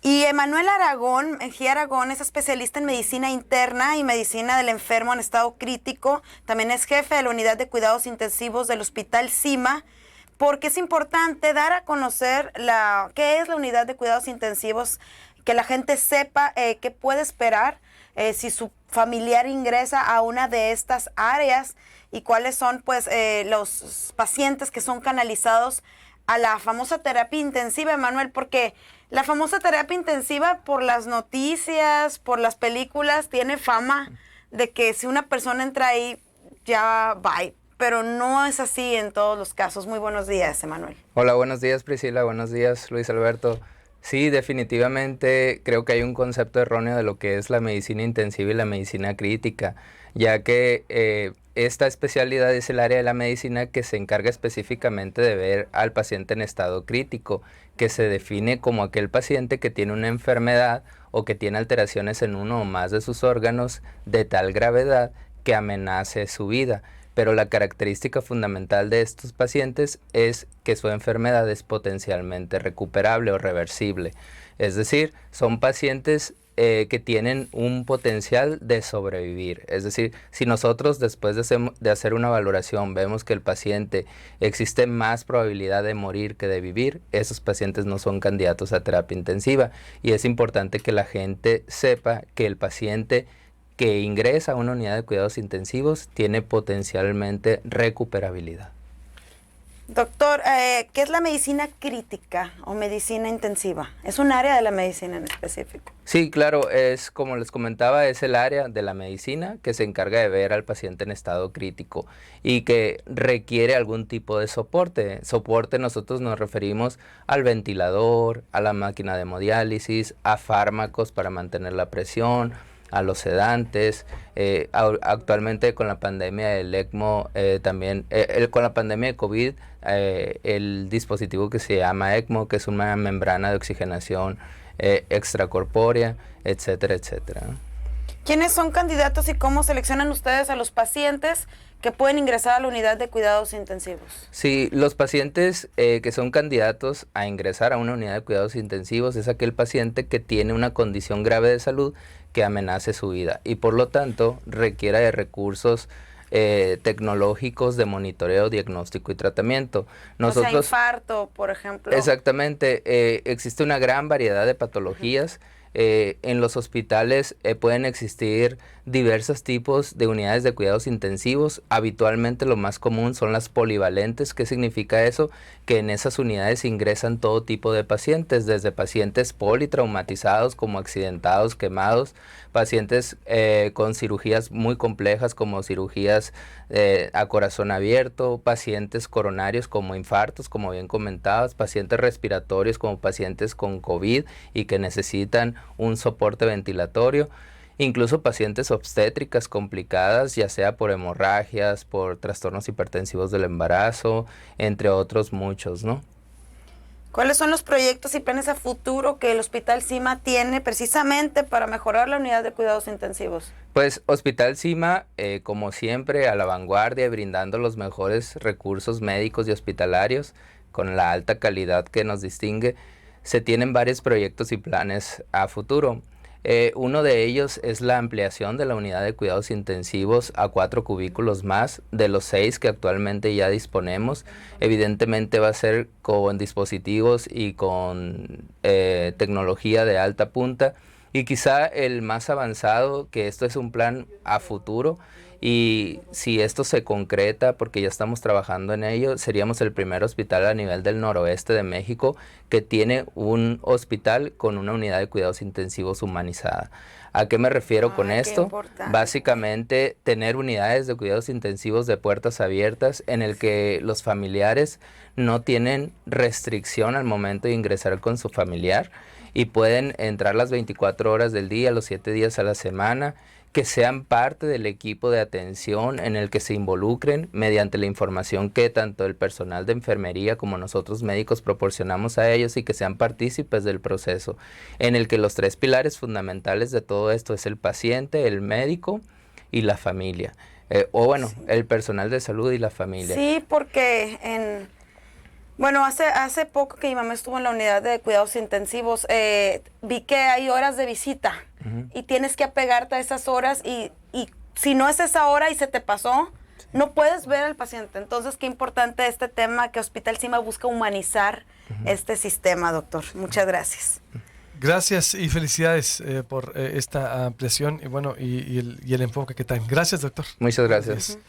Y Emanuel Aragón, Mejía Aragón, es especialista en medicina interna y medicina del enfermo en estado crítico. También es jefe de la unidad de cuidados intensivos del Hospital Cima, porque es importante dar a conocer qué es la unidad de cuidados intensivos, que la gente sepa qué puede esperar si su familiar ingresa a una de estas áreas y cuáles son pues los pacientes que son canalizados a la famosa terapia intensiva, Emanuel, porque la famosa terapia intensiva, por las noticias, por las películas, tiene fama de que si una persona entra ahí, ya va. Pero no es así en todos los casos. Muy buenos días, Emanuel. Hola, buenos días, Priscila. Buenos días, Luis Alberto. Sí, definitivamente creo que hay un concepto erróneo de lo que es la medicina intensiva y la medicina crítica, ya que esta especialidad es el área de la medicina que se encarga específicamente de ver al paciente en estado crítico, que se define como aquel paciente que tiene una enfermedad o que tiene alteraciones en uno o más de sus órganos de tal gravedad que amenace su vida. Pero la característica fundamental de estos pacientes es que su enfermedad es potencialmente recuperable o reversible. Es decir, son pacientes que tienen un potencial de sobrevivir. Es decir, si nosotros después de hacer una valoración vemos que el paciente existe más probabilidad de morir que de vivir, esos pacientes no son candidatos a terapia intensiva. Y es importante que la gente sepa que el paciente que ingresa a una unidad de cuidados intensivos tiene potencialmente recuperabilidad. Doctor, ¿qué es la medicina crítica o medicina intensiva? ¿Es un área de la medicina en específico? Sí, claro, es como les comentaba, es el área de la medicina que se encarga de ver al paciente en estado crítico y que requiere algún tipo de soporte. Soporte nosotros nos referimos al ventilador, a la máquina de hemodiálisis, a fármacos para mantener la presión, a los sedantes. Actualmente con la pandemia del ECMO, también con la pandemia de COVID, el dispositivo que se llama ECMO, que es una membrana de oxigenación extracorpórea, etcétera, etcétera. ¿Quiénes son candidatos y cómo seleccionan ustedes a los pacientes que pueden ingresar a la unidad de cuidados intensivos? Sí, los pacientes que son candidatos a ingresar a una unidad de cuidados intensivos es aquel paciente que tiene una condición grave de salud que amenace su vida y por lo tanto requiera de recursos tecnológicos de monitoreo, diagnóstico y tratamiento. Nosotros, o sea, infarto, por ejemplo. Exactamente, existe una gran variedad de patologías. En los hospitales pueden existir diversos tipos de unidades de cuidados intensivos. Habitualmente lo más común son las polivalentes. ¿Qué significa eso? Que en esas unidades ingresan todo tipo de pacientes, desde pacientes politraumatizados como accidentados, quemados, pacientes con cirugías muy complejas como cirugías a corazón abierto, pacientes coronarios como infartos, como bien comentabas, pacientes respiratorios como pacientes con COVID y que necesitan un soporte ventilatorio, incluso pacientes obstétricas complicadas, ya sea por hemorragias, por trastornos hipertensivos del embarazo, entre otros muchos, ¿no? ¿Cuáles son los proyectos y planes a futuro que el Hospital Cima tiene precisamente para mejorar la unidad de cuidados intensivos? Pues Hospital Cima, como siempre, a la vanguardia, brindando los mejores recursos médicos y hospitalarios con la alta calidad que nos distingue. Se tienen varios proyectos y planes a futuro. Uno de ellos es la ampliación de la unidad de cuidados intensivos a 4 cubículos más de los 6 que actualmente ya disponemos. Evidentemente va a ser con dispositivos y con tecnología de alta punta. Y quizá el más avanzado, que esto es un plan a futuro, y si esto se concreta, porque ya estamos trabajando en ello, seríamos el primer hospital a nivel del noroeste de México que tiene un hospital con una unidad de cuidados intensivos humanizada. ¿A qué me refiero con esto? Básicamente tener unidades de cuidados intensivos de puertas abiertas en el que los familiares no tienen restricción al momento de ingresar con su familiar y pueden entrar las 24 horas del día, los 7 días a la semana, que sean parte del equipo de atención en el que se involucren mediante la información que tanto el personal de enfermería como nosotros médicos proporcionamos a ellos y que sean partícipes del proceso, en el que los 3 pilares fundamentales de todo esto es el paciente, el médico y la familia, sí. el personal de salud y la familia. Sí, porque Bueno, hace poco que mi mamá estuvo en la unidad de cuidados intensivos, vi que hay horas de visita y tienes que apegarte a esas horas y si no es esa hora y se te pasó, no puedes ver al paciente. Entonces, qué importante este tema que Hospital Cima busca humanizar este sistema, doctor. Muchas gracias. Gracias y felicidades por esta ampliación y bueno y el enfoque que traen. Gracias, doctor. Muchas gracias.